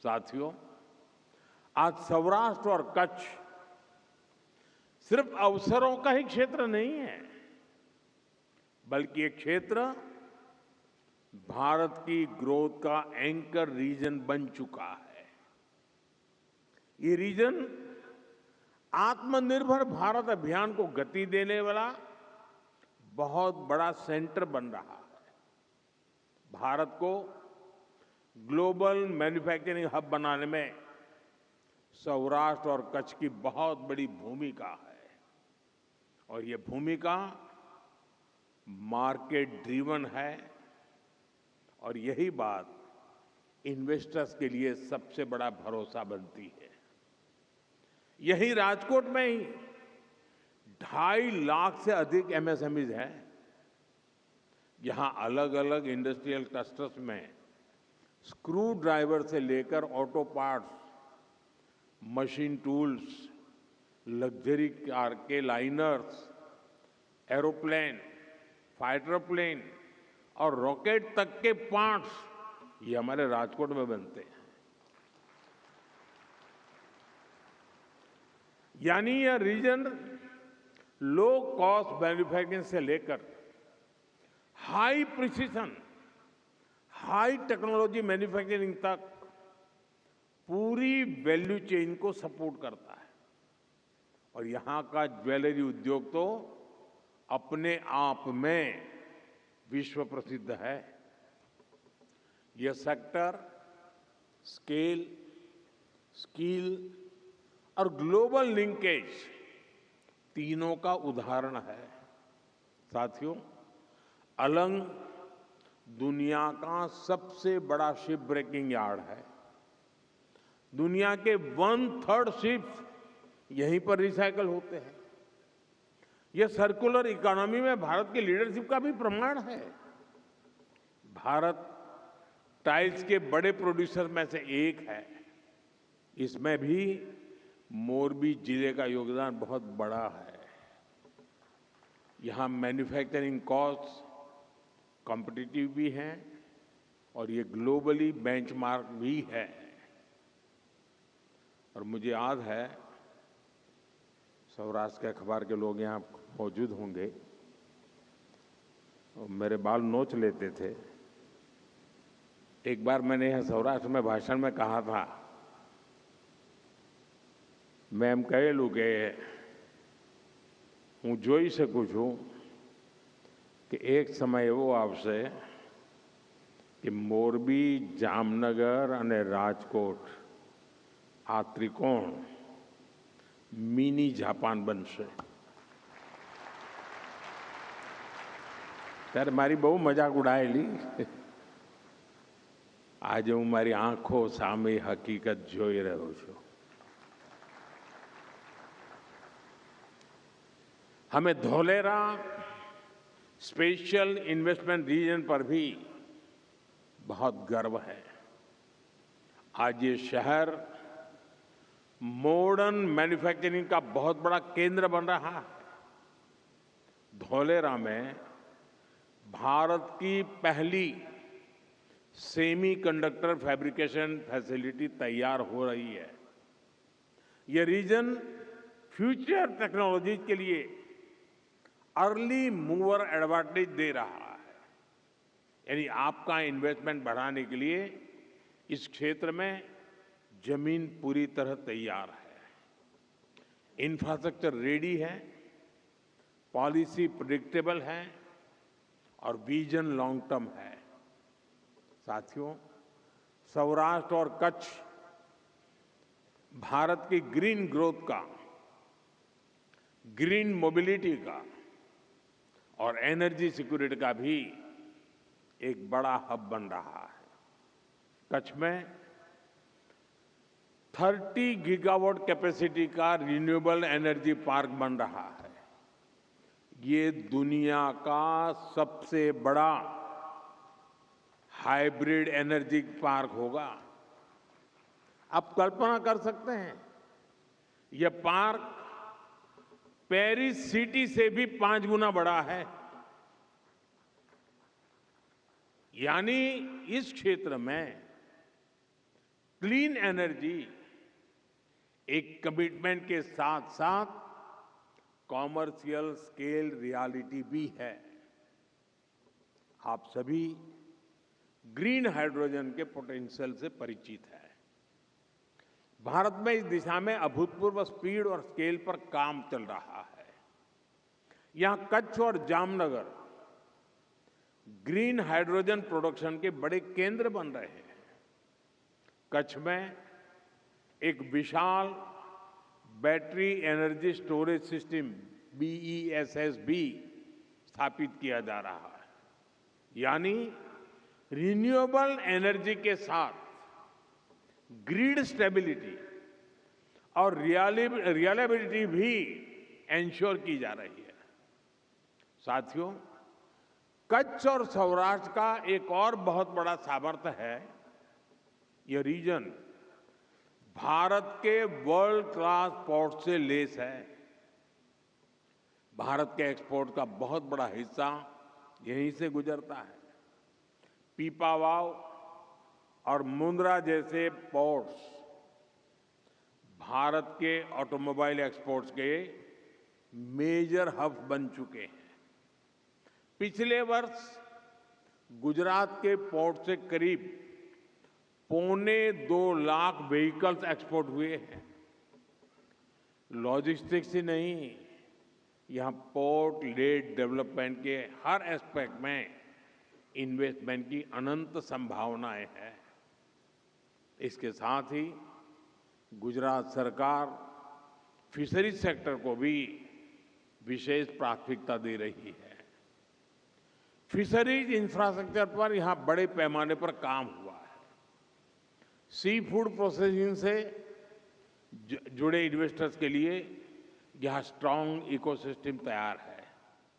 साथियों, आज सौराष्ट्र और कच्छ सिर्फ अवसरों का ही क्षेत्र नहीं है, बल्कि ये क्षेत्र भारत की ग्रोथ का एंकर रीजन बन चुका है। ये रीजन आत्मनिर्भर भारत अभियान को गति देने वाला बहुत बड़ा सेंटर बन रहा है। भारत को ग्लोबल मैन्युफैक्चरिंग हब बनाने में सौराष्ट्र और कच्छ की बहुत बड़ी भूमिका है और ये भूमिका मार्केट ड्रिवन है और यही बात इन्वेस्टर्स के लिए सबसे बड़ा भरोसा बनती है। यही राजकोट में ही 2.5 लाख से अधिक एमएसएमईज हैं। यहां अलग अलग इंडस्ट्रियल क्लस्टर्स में स्क्रू ड्राइवर से लेकर auto parts, machine tools, luxury car के लाइनर्स, एरोप्लेन, फाइटर प्लेन और रॉकेट तक के पार्ट्स ये हमारे राजकोट में बनते हैं। यानी यह रीजन लो कॉस्ट मैन्युफैक्चरिंग से लेकर high precision, high technology manufacturing तक पूरी वैल्यू चेन को सपोर्ट करता है और यहां का ज्वेलरी उद्योग तो अपने आप में विश्व प्रसिद्ध है। यह सेक्टर स्केल, स्किल और ग्लोबल लिंकेज तीनों का उदाहरण है। साथियों, अलंग दुनिया का सबसे बड़ा शिप ब्रेकिंग यार्ड है। दुनिया के 1/3 शिप्स यहीं पर रिसाइकल होते हैं। यह सर्कुलर इकोनॉमी में भारत की लीडरशिप का भी प्रमाण है। भारत टाइल्स के बड़े प्रोड्यूसर में से एक है। इसमें भी मोरबी जिले का योगदान बहुत बड़ा है। यहां मैन्युफैक्चरिंग कॉस्ट कॉम्पिटिटिव भी हैं और ये ग्लोबली बेंचमार्क भी है। और मुझे याद है, सौराष्ट्र के अखबार के लोग यहाँ मौजूद होंगे और मेरे बाल नोच लेते थे। एक बार मैंने यहाँ सौराष्ट्र में भाषण में कहा था, मैं એમ કહેલું કે હું જોઈ શકું છું કે એક સમય એવો આવશે કે મોરબી, જામનગર અને રાજકોટ આ ત્રિકોણ મિની જાપાન બનશે। ત્યારે મારી બહુ મજાક ઉડાયેલી। આજે હું મારી આંખો સામે હકીકત જોઈ રહ્યો છું। हमें धोलेरा स्पेशल इन्वेस्टमेंट रीजन पर भी बहुत गर्व है। आज ये शहर मॉडर्न मैन्युफैक्चरिंग का बहुत बड़ा केंद्र बन रहा है। धोलेरा में भारत की पहली सेमीकंडक्टर फैब्रिकेशन फैसिलिटी तैयार हो रही है। ये रीजन फ्यूचर टेक्नोलॉजी के लिए अर्ली मूवर एडवांटेज दे रहा है। यानी आपका इन्वेस्टमेंट बढ़ाने के लिए इस क्षेत्र में जमीन पूरी तरह तैयार है। इंफ्रास्ट्रक्चर रेडी है, पॉलिसी प्रेडिक्टेबल है और विजन लॉन्ग टर्म है। साथियों, सौराष्ट्र और कच्छ भारत की ग्रीन ग्रोथ का, ग्रीन मोबिलिटी का और एनर्जी सिक्योरिटी का भी एक बड़ा हब बन रहा है। कच्छ में 30 गीगावाट कैपेसिटी का रिन्यूएबल एनर्जी पार्क बन रहा है। ये दुनिया का सबसे बड़ा हाइब्रिड एनर्जी पार्क होगा। आप कल्पना कर सकते हैं, यह पार्क पेरिस सिटी से भी 5 गुना बड़ा है। यानी इस क्षेत्र में क्लीन एनर्जी एक कमिटमेंट के साथ साथ कॉमर्शियल स्केल रियलिटी भी है। आप सभी ग्रीन हाइड्रोजन के पोटेंशियल से परिचित हैं। भारत में इस दिशा में अभूतपूर्व स्पीड और स्केल पर काम चल रहा है। यहां कच्छ और जामनगर ग्रीन हाइड्रोजन प्रोडक्शन के बड़े केंद्र बन रहे हैं। कच्छ में एक विशाल battery energy storage system BESS भी स्थापित किया जा रहा है, यानी रिन्यूएबल एनर्जी के साथ ग्रिड स्टेबिलिटी और रिलायबिलिटी भी एंश्योर की जा रही है। साथियों, कच्छ और सौराष्ट्र का एक और बहुत बड़ा सामर्थ्य है, यह रीजन भारत के वर्ल्ड क्लास पोर्ट से लेस है। भारत के एक्सपोर्ट का बहुत बड़ा हिस्सा यहीं से गुजरता है। पीपावाव और मुंद्रा जैसे पोर्ट्स भारत के ऑटोमोबाइल एक्सपोर्ट्स के मेजर हब बन चुके हैं। पिछले वर्ष गुजरात के पोर्ट से करीब 2.25 लाख व्हीकल्स एक्सपोर्ट हुए हैं। लॉजिस्टिक्स ही नहीं, यहां पोर्ट लेड डेवलपमेंट के हर एस्पेक्ट में इन्वेस्टमेंट की अनंत संभावनाएं हैं। इसके साथ ही गुजरात सरकार फिशरीज सेक्टर को भी विशेष प्राथमिकता दे रही है। फिशरीज इंफ्रास्ट्रक्चर पर यहां बड़े पैमाने पर काम हुआ है। सी फूड प्रोसेसिंग से जुड़े इन्वेस्टर्स के लिए यहां स्ट्रांग इकोसिस्टम तैयार है।